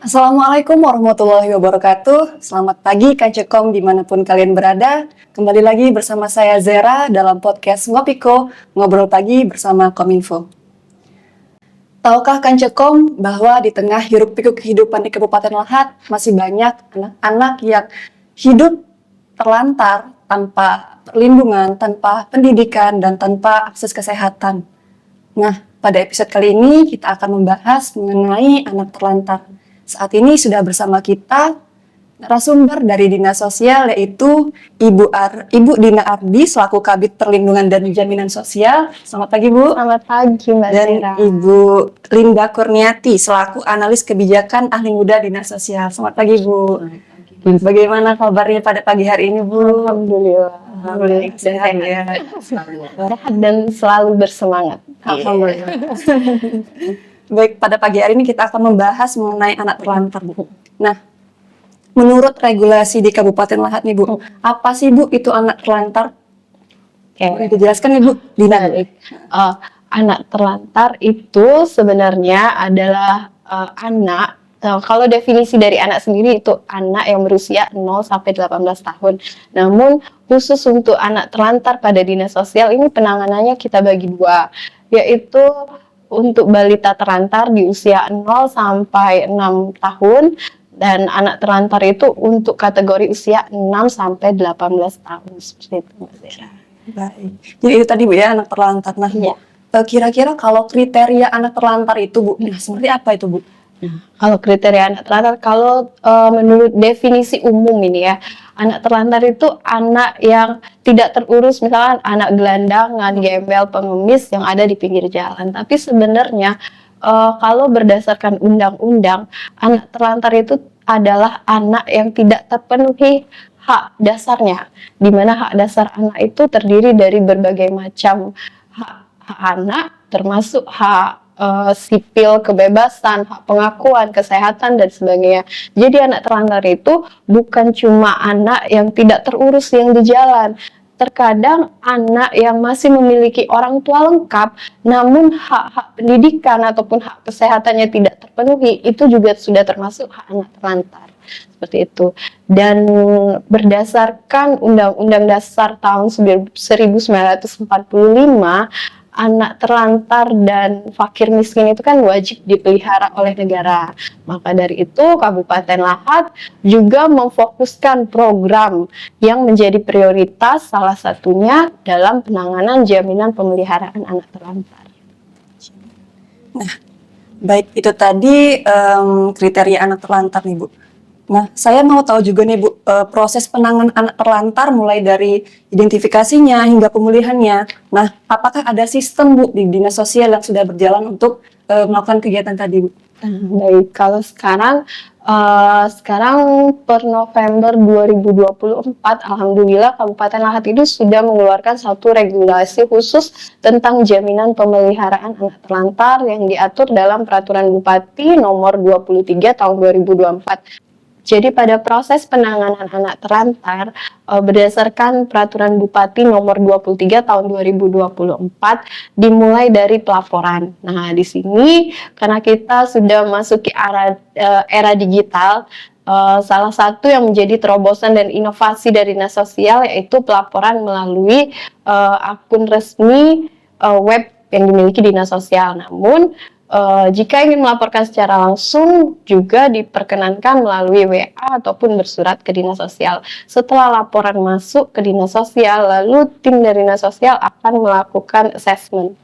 Assalamualaikum warahmatullahi wabarakatuh. Selamat pagi Kancekom dimanapun kalian berada. Kembali lagi bersama saya Zera dalam podcast Ngopiko, Ngobrol Pagi bersama Kominfo. Tahukah Kancekom bahwa di tengah hiruk-pikuk kehidupan di Kabupaten Lahat masih banyak anak-anak yang hidup terlantar tanpa perlindungan, tanpa pendidikan, dan tanpa akses kesehatan. Nah, pada episode kali ini kita akan membahas mengenai anak terlantar. Saat ini sudah bersama kita narasumber dari Dinas Sosial yaitu Ibu Dina Ardi selaku Kabid Perlindungan dan Jaminan Sosial. Selamat pagi Bu. Selamat pagi Mbak Dan Zera. Ibu Linda Kurniati selaku Analis Kebijakan Ahli Muda Dinas Sosial. Selamat pagi Bu. Bagaimana kabarnya pada pagi hari ini Bu? Alhamdulillah. Sehat ya. Sehat dan selalu bersemangat. Alhamdulillah. Baik, pada pagi hari ini kita akan membahas mengenai anak terlantar, Bu. Nah, menurut regulasi di Kabupaten Lahat nih, Bu, apa sih, Bu, itu anak terlantar? Boleh dijelaskan nih, Bu, Dina? Baik. Anak terlantar itu sebenarnya adalah anak. Kalau definisi dari anak sendiri itu anak yang berusia 0 sampai 18 tahun. Namun khusus untuk anak terlantar pada Dinas Sosial ini penanganannya kita bagi dua, yaitu untuk balita terlantar di usia 0 sampai 6 tahun dan anak terlantar itu untuk kategori usia 6 sampai 18 tahun seperti itu Mbak Zera. Baik. Jadi itu tadi Bu ya anak terlantar. Nah, Iya. Kira-kira kalau kriteria anak terlantar itu Bu, nah seperti apa itu Bu? Kalau kriteria anak terlantar, kalau menurut definisi umum ini ya, anak terlantar itu anak yang tidak terurus, misalkan anak gelandangan, gembel, pengemis yang ada di pinggir jalan. Tapi sebenarnya kalau berdasarkan undang-undang, anak terlantar itu adalah anak yang tidak terpenuhi hak dasarnya, di mana hak dasar anak itu terdiri dari berbagai macam hak anak, termasuk hak sipil, kebebasan, hak pengakuan, kesehatan, dan sebagainya. Jadi anak terlantar itu bukan cuma anak yang tidak terurus yang di jalan. Terkadang anak yang masih memiliki orang tua lengkap, namun hak-hak pendidikan ataupun hak kesehatannya tidak terpenuhi, itu juga sudah termasuk hak anak terlantar. Seperti itu. Dan berdasarkan Undang-Undang Dasar tahun 1945, anak terlantar dan fakir miskin itu kan wajib dipelihara oleh negara. Maka dari itu Kabupaten Lahat juga memfokuskan program yang menjadi prioritas, salah satunya dalam penanganan jaminan pemeliharaan anak terlantar. Nah, baik itu tadi kriteria anak terlantar nih Bu. Nah, saya mau tahu juga nih Bu, proses penanganan anak terlantar mulai dari identifikasinya hingga pemulihannya. Nah, apakah ada sistem Bu di Dinas Sosial yang sudah berjalan untuk melakukan kegiatan tadi Bu? Baik, kalau sekarang per November 2024, Alhamdulillah Kabupaten Lahat itu sudah mengeluarkan satu regulasi khusus tentang jaminan pemeliharaan anak terlantar yang diatur dalam Peraturan Bupati nomor 23 tahun 2024. Jadi pada proses penanganan anak terlantar berdasarkan Peraturan Bupati nomor 23 tahun 2024 dimulai dari pelaporan. Nah, di sini karena kita sudah masuki era digital, salah satu yang menjadi terobosan dan inovasi dari Dinas Sosial yaitu pelaporan melalui akun resmi web yang dimiliki Dinas Sosial. Namun jika ingin melaporkan secara langsung juga diperkenankan melalui WA ataupun bersurat ke Dinas Sosial. Setelah laporan masuk ke Dinas Sosial, lalu tim dari Dinas Sosial akan melakukan assessment.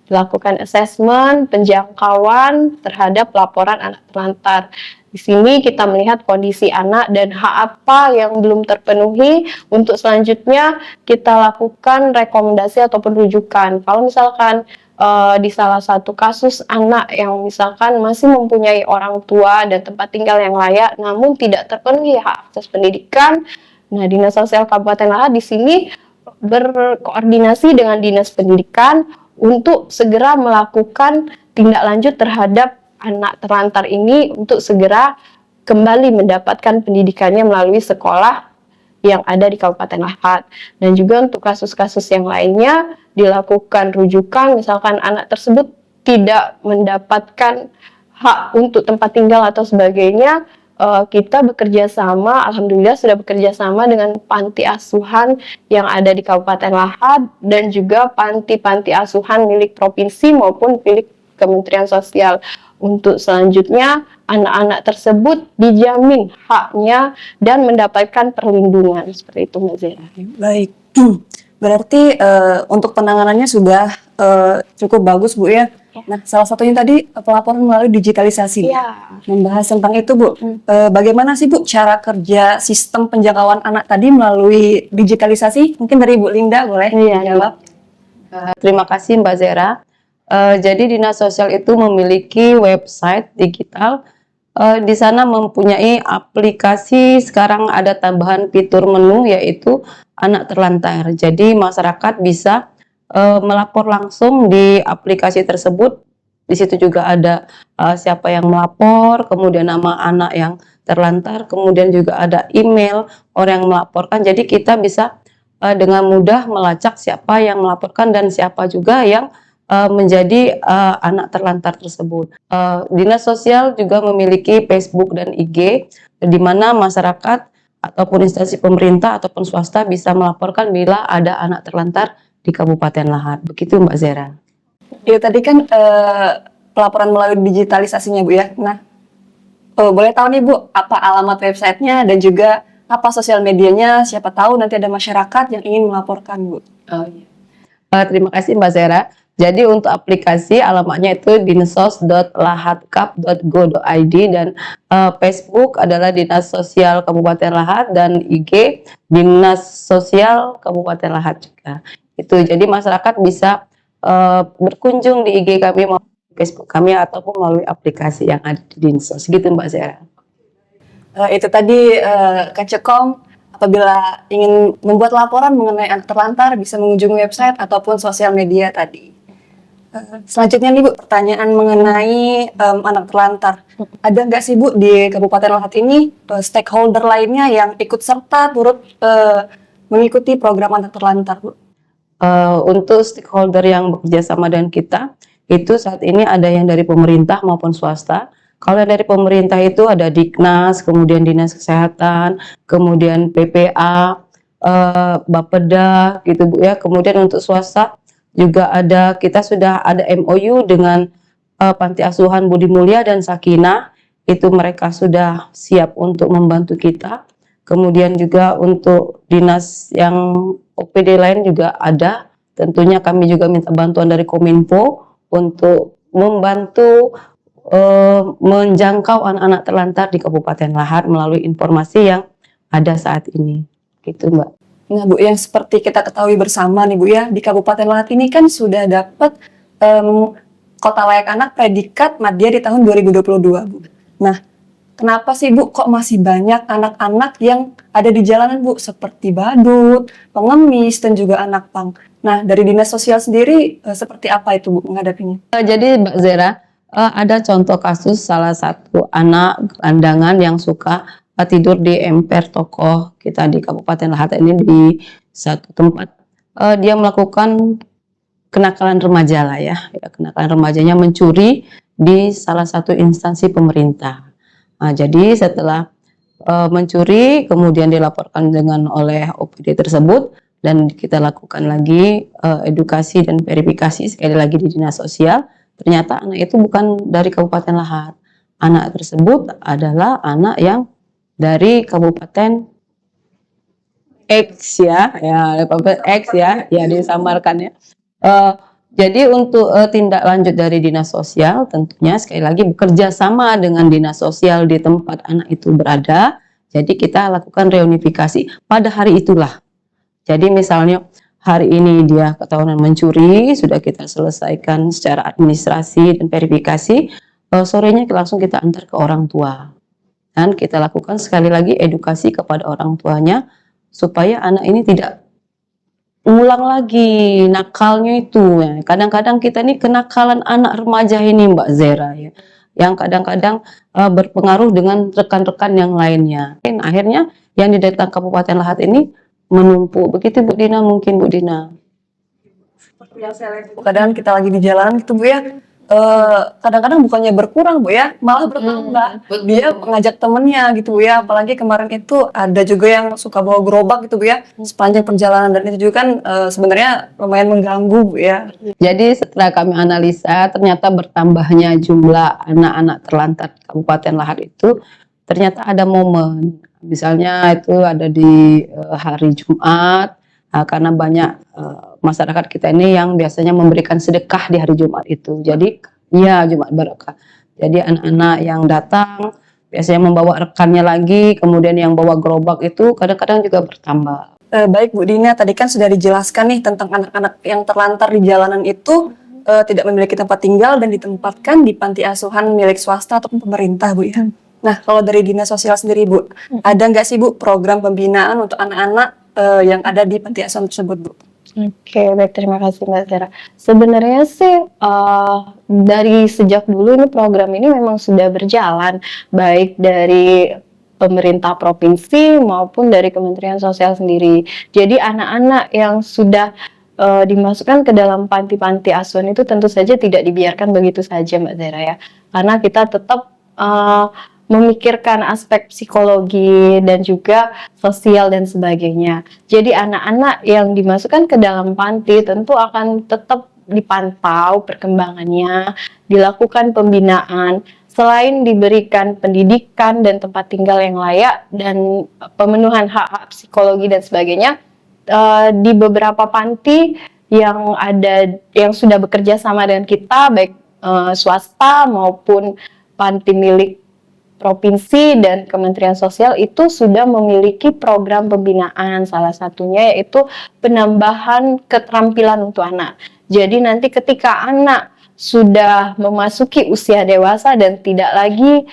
Dilakukan assessment penjangkauan terhadap laporan anak terlantar. Di sini kita melihat kondisi anak dan hak apa yang belum terpenuhi. Untuk selanjutnya kita lakukan rekomendasi ataupun rujukan. Kalau misalkan di salah satu kasus anak yang misalkan masih mempunyai orang tua dan tempat tinggal yang layak, namun tidak terpenuhi hak akses pendidikan, nah Dinas Sosial Kabupaten Lahat di sini berkoordinasi dengan Dinas Pendidikan untuk segera melakukan tindak lanjut terhadap anak terlantar ini untuk segera kembali mendapatkan pendidikannya melalui sekolah yang ada di Kabupaten Lahat. Dan juga untuk kasus-kasus yang lainnya dilakukan rujukan, misalkan anak tersebut tidak mendapatkan hak untuk tempat tinggal atau sebagainya, kita bekerja sama, alhamdulillah sudah bekerja sama dengan panti asuhan yang ada di Kabupaten Lahad dan juga panti-panti asuhan milik provinsi maupun milik Kementerian Sosial. Untuk selanjutnya, anak-anak tersebut dijamin haknya dan mendapatkan perlindungan. Seperti itu, Mbak Zera. Baik, berarti untuk penanganannya sudah cukup bagus Bu ya. Nah, salah satunya tadi pelaporan melalui digitalisasi. Iya. Membahas tentang itu Bu, bagaimana sih Bu cara kerja sistem penjangkauan anak tadi melalui digitalisasi? Mungkin dari Bu Linda boleh dijawab. Terima kasih Mbak Zera. Jadi Dinas Sosial itu memiliki website digital. Di sana mempunyai aplikasi, sekarang ada tambahan fitur menu yaitu anak terlantar. Jadi masyarakat bisa melapor langsung di aplikasi tersebut. Di situ juga ada siapa yang melapor, kemudian nama anak yang terlantar, kemudian juga ada email orang yang melaporkan. Jadi kita bisa dengan mudah melacak siapa yang melaporkan dan siapa juga yang menjadi anak terlantar tersebut. Dinas Sosial juga memiliki Facebook dan IG, di mana masyarakat ataupun instansi pemerintah ataupun swasta bisa melaporkan bila ada anak terlantar di Kabupaten Lahad. Begitu Mbak Zera. Ya tadi kan pelaporan melalui digitalisasinya Bu ya. Nah, boleh tahu nih Bu, apa alamat websitenya dan juga apa sosial medianya? Siapa tahu nanti ada masyarakat yang ingin melaporkan Bu. Terima kasih Mbak Zera. Jadi untuk aplikasi alamatnya itu dinsos.lahadkap.go.id dan Facebook adalah Dinas Sosial Kabupaten Lahad dan IG Dinas Sosial Kabupaten Lahad juga. Itu jadi masyarakat bisa berkunjung di IG kami maupun Facebook kami ataupun melalui aplikasi yang ada di Dinsos. Gitu Mbak Zera. Itu tadi Kancekom apabila ingin membuat laporan mengenai anak terlantar bisa mengunjungi website ataupun sosial media tadi. Selanjutnya nih Bu, pertanyaan mengenai anak terlantar. Ada nggak sih Bu di Kabupaten Lahad ini stakeholder lainnya yang ikut serta turut mengikuti program anak terlantar Bu? Untuk stakeholder yang bekerja sama dengan kita, itu saat ini ada yang dari pemerintah maupun swasta. Kalau dari pemerintah itu ada Diknas, kemudian Dinas Kesehatan, kemudian PPA, Bapeda, gitu Bu ya. Kemudian untuk swasta juga ada, kita sudah ada MOU dengan Panti Asuhan Budi Mulia dan Sakinah, itu mereka sudah siap untuk membantu kita. Kemudian juga untuk dinas yang OPD lain juga ada, tentunya kami juga minta bantuan dari Kominfo untuk membantu menjangkau anak-anak terlantar di Kabupaten Lahad melalui informasi yang ada saat ini, gitu Mbak. Nah Bu, yang seperti kita ketahui bersama nih Bu ya, di Kabupaten Lahad ini kan sudah dapat Kota Layak Anak predikat Madya di tahun 2022 Bu. Nah, kenapa sih Bu kok masih banyak anak-anak yang ada di jalanan Bu, seperti badut, pengemis, dan juga anak pang. Nah, dari Dinas Sosial sendiri seperti apa itu Bu menghadapinya? Jadi Mbak Zera, ada contoh kasus salah satu anak gelandangan yang suka tidur di emper tokoh kita di Kabupaten Lahad ini di satu tempat. Dia melakukan kenakalan remaja lah ya, kenakalan remajanya mencuri di salah satu instansi pemerintah. Nah, jadi setelah mencuri kemudian dilaporkan dengan oleh OPD tersebut dan kita lakukan lagi edukasi dan verifikasi sekali lagi di Dinas Sosial. Ternyata anak itu bukan dari Kabupaten Lahad. Anak tersebut adalah anak yang dari Kabupaten X ya Kabupaten X ya disamarkan ya. Jadi untuk tindak lanjut dari Dinas Sosial tentunya sekali lagi bekerja sama dengan Dinas Sosial di tempat anak itu berada. Jadi kita lakukan reunifikasi pada hari itulah. Jadi misalnya hari ini dia ketahuan mencuri, sudah kita selesaikan secara administrasi dan verifikasi, sorenya langsung kita antar ke orang tua. Dan kita lakukan sekali lagi edukasi kepada orang tuanya supaya anak ini tidak ulang lagi nakalnya itu. Kadang-kadang kita ini kenakalan anak remaja ini Mbak Zera ya, yang kadang-kadang berpengaruh dengan rekan-rekan yang lainnya. Akhirnya yang didatang Kabupaten Lahad ini menumpuk. Begitu Bu Dina, mungkin Bu Dina. Seperti yang saya lihat kadang kita lagi di jalan gitu Bu ya, kadang-kadang bukannya berkurang Bu ya, malah bertambah. Dia mengajak temennya gitu Bu ya, apalagi kemarin itu ada juga yang suka bawa gerobak gitu Bu ya, sepanjang perjalanan, dan itu juga kan sebenarnya lumayan mengganggu Bu ya. Jadi setelah kami analisa, ternyata bertambahnya jumlah anak-anak terlantar Kabupaten Lahat itu ternyata ada momen. Misalnya itu ada di hari Jumat, karena banyak masyarakat kita ini yang biasanya memberikan sedekah di hari Jumat itu. Jadi ya Jumat Barokah. Jadi anak-anak yang datang biasanya membawa rekannya lagi, kemudian yang bawa gerobak itu kadang-kadang juga bertambah. Baik Bu Dina, tadi kan sudah dijelaskan nih tentang anak-anak yang terlantar di jalanan itu tidak memiliki tempat tinggal dan ditempatkan di panti asuhan milik swasta ataupun pemerintah Bu ya. Nah, kalau dari Dinas Sosial sendiri Bu, ada nggak sih Bu program pembinaan untuk anak-anak yang ada di panti asuhan tersebut Bu? Oke, baik, terima kasih Mbak Zera. Sebenarnya sih dari sejak dulu ini program ini memang sudah berjalan, baik dari pemerintah provinsi maupun dari Kementerian Sosial sendiri. Jadi anak-anak yang sudah dimasukkan ke dalam panti-panti asuhan itu tentu saja tidak dibiarkan begitu saja Mbak Zera ya, karena kita tetap memikirkan aspek psikologi dan juga sosial dan sebagainya. Jadi anak-anak yang dimasukkan ke dalam panti tentu akan tetap dipantau perkembangannya, dilakukan pembinaan, selain diberikan pendidikan dan tempat tinggal yang layak dan pemenuhan hak-hak psikologi dan sebagainya. Di beberapa panti yang ada yang sudah bekerja sama dengan kita, baik swasta maupun panti milik provinsi dan Kementerian Sosial itu sudah memiliki program pembinaan, salah satunya yaitu penambahan keterampilan untuk anak. Jadi nanti ketika anak sudah memasuki usia dewasa dan tidak lagi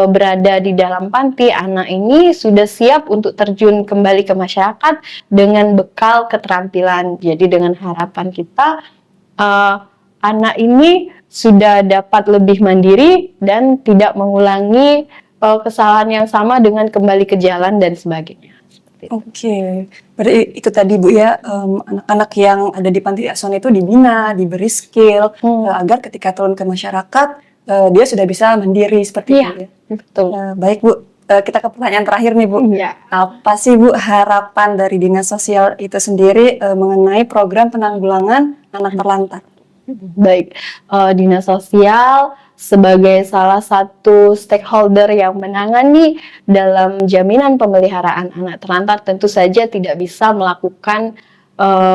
berada di dalam panti, anak ini sudah siap untuk terjun kembali ke masyarakat dengan bekal keterampilan. Jadi dengan harapan kita anak ini sudah dapat lebih mandiri dan tidak mengulangi kesalahan yang sama dengan kembali ke jalan dan sebagainya. Oke, berarti itu tadi Bu ya, anak-anak yang ada di panti asuhan itu dibina, diberi skill agar ketika turun ke masyarakat dia sudah bisa mandiri seperti itu ya. Betul. Baik Bu, kita ke pertanyaan terakhir nih Bu. Iya. Apa sih Bu harapan dari Dinas Sosial itu sendiri mengenai program penanggulangan anak terlantar? Baik, Dinas Sosial sebagai salah satu stakeholder yang menangani dalam jaminan pemeliharaan anak terlantar tentu saja tidak bisa melakukan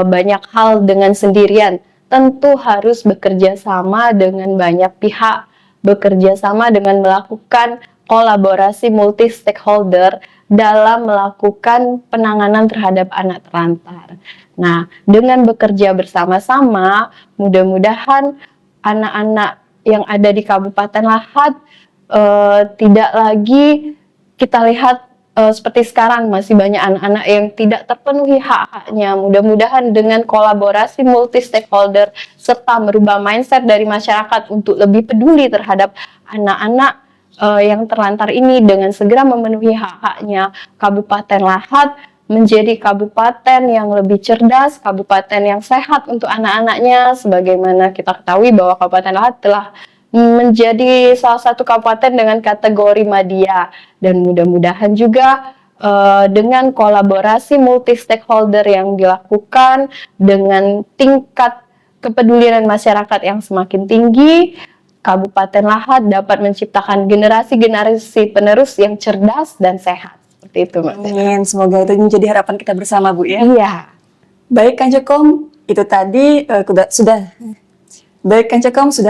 banyak hal dengan sendirian. Tentu harus bekerja sama dengan banyak pihak, bekerja sama dengan melakukan kolaborasi multi stakeholder dalam melakukan penanganan terhadap anak terlantar. Nah, dengan bekerja bersama-sama, mudah-mudahan anak-anak yang ada di Kabupaten Lahat tidak lagi kita lihat seperti sekarang masih banyak anak-anak yang tidak terpenuhi hak-haknya. Mudah-mudahan dengan kolaborasi multi stakeholder serta merubah mindset dari masyarakat untuk lebih peduli terhadap anak-anak yang terlantar ini dengan segera memenuhi hak-haknya, Kabupaten Lahat menjadi kabupaten yang lebih cerdas, kabupaten yang sehat untuk anak-anaknya, sebagaimana kita ketahui bahwa Kabupaten Lahat telah menjadi salah satu kabupaten dengan kategori Madya, dan mudah-mudahan juga dengan kolaborasi multi stakeholder yang dilakukan dengan tingkat kepedulian masyarakat yang semakin tinggi, Kabupaten Lahat dapat menciptakan generasi-generasi penerus yang cerdas dan sehat. Seperti itu, Mbak. Amin, semoga itu menjadi harapan kita bersama Bu ya. Iya. Baik Kancekom, itu tadi sudah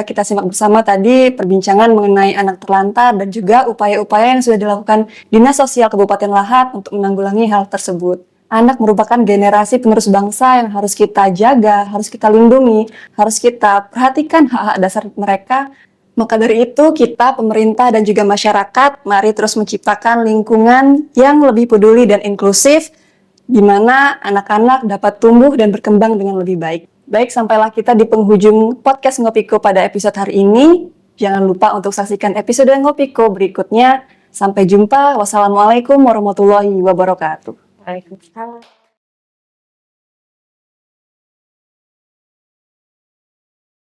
kita simak bersama tadi perbincangan mengenai anak terlantar dan juga upaya-upaya yang sudah dilakukan Dinas Sosial Kabupaten Lahat untuk menanggulangi hal tersebut. Anak merupakan generasi penerus bangsa yang harus kita jaga, harus kita lindungi, harus kita perhatikan hak-hak dasar mereka. Maka dari itu kita, pemerintah dan juga masyarakat, mari terus menciptakan lingkungan yang lebih peduli dan inklusif, di mana anak-anak dapat tumbuh dan berkembang dengan lebih baik. Baik, sampailah kita di penghujung podcast Ngopiko pada episode hari ini. Jangan lupa untuk saksikan episode Ngopiko berikutnya. Sampai jumpa. Wassalamualaikum warahmatullahi wabarakatuh. Waalaikumsalam.